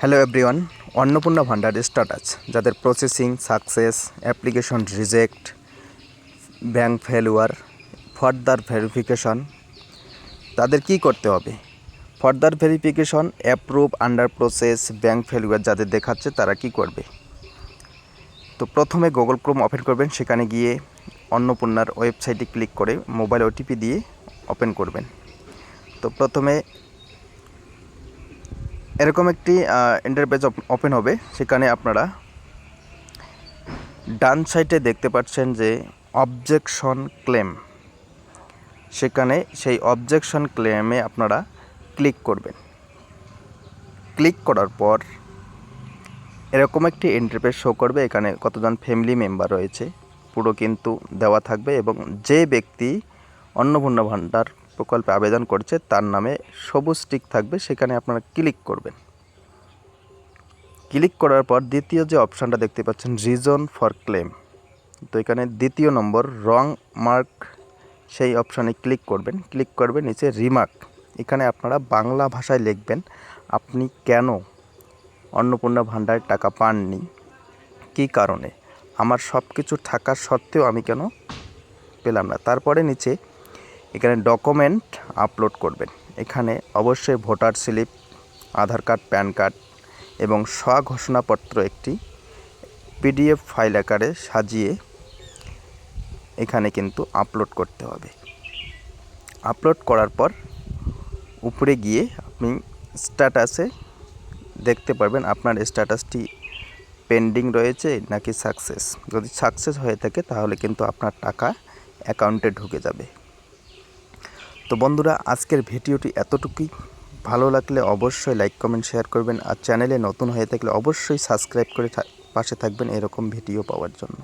Hello everyone, Annapurna ভান্ডার status যাদের processing success, application reject, bank failure, further verification, তাদের কি করতে হবে? Further verification, approve, under process, bank failure যাদের দেখাচ্ছে তারা কি করবে? তো প্রথমে গুগল ক্রোম ওপেন করবেন, সেখানে গিয়ে অন্নপূর্ণার ওয়েবসাইটে ক্লিক করে মোবাইল ওটিপি দিয়ে ওপেন করবেন। তো প্রথমে এরকম একটি ইন্টারফেস ওপেন হবে। সেখানে আপনারা ডান সাইডে দেখতে পাচ্ছেন যে অবজেকশন ক্লেম, সেখানে সেই অবজেকশন ক্লেমে আপনারা ক্লিক করবেন। ক্লিক করার পর এরকম একটি ইন্টারফেস শো করবে। এখানে কতজন ফ্যামিলি মেম্বার রয়েছে পুরো কিন্তু দেওয়া থাকবে, এবং যে ব্যক্তি অন্নপূর্ণা ভান্ডার প্রকল্পে আবেদন করছে তার নামে সবুজ টিক থাকবে, সেখানে আপনারা ক্লিক করবেন। ক্লিক করার পর দ্বিতীয় যে অপশানটা দেখতে পাচ্ছেন রিজন ফর ক্লেম, তো এখানে দ্বিতীয় নম্বর রং মার্ক, সেই অপশানে ক্লিক করবেন। ক্লিক করবেন নিচে রিমার্ক, এখানে আপনারা বাংলা ভাষায় লিখবেন আপনি কেন অন্নপূর্ণা ভান্ডারের টাকা পাননি, কী কারণে, আমার সব কিছু থাকা সত্ত্বেও আমি কেন পেলাম না। তারপরে নিচে এখানে ডকুমেন্ট আপলোড করবেন। এখানে অবশ্যই ভোটার স্লিপ, আধার কার্ড, প্যান কার্ড এবং স্বঘোষণাপত্র একটি পিডিএফ ফাইল আকারে সাজিয়ে এখানে কিন্তু আপলোড করতে হবে। আপলোড করার পর উপরে গিয়ে আপনি স্ট্যাটাসে দেখতে পারবেন আপনার স্ট্যাটাসটি পেন্ডিং রয়েছে নাকি সাকসেস। যদি সাকসেস হয়ে থাকে তাহলে কিন্তু আপনার টাকা অ্যাকাউন্টে ঢুকে যাবে। তো বন্ধুরা, আজকের ভিডিওটি এতটুকুই। ভালো লাগলে অবশ্যই লাইক, কমেন্ট, শেয়ার করবেন। আর চ্যানেলে নতুন হয়ে থাকলে অবশ্যই সাবস্ক্রাইব করে পাশে থাকবেন এরকম ভিডিও পাওয়ার জন্য।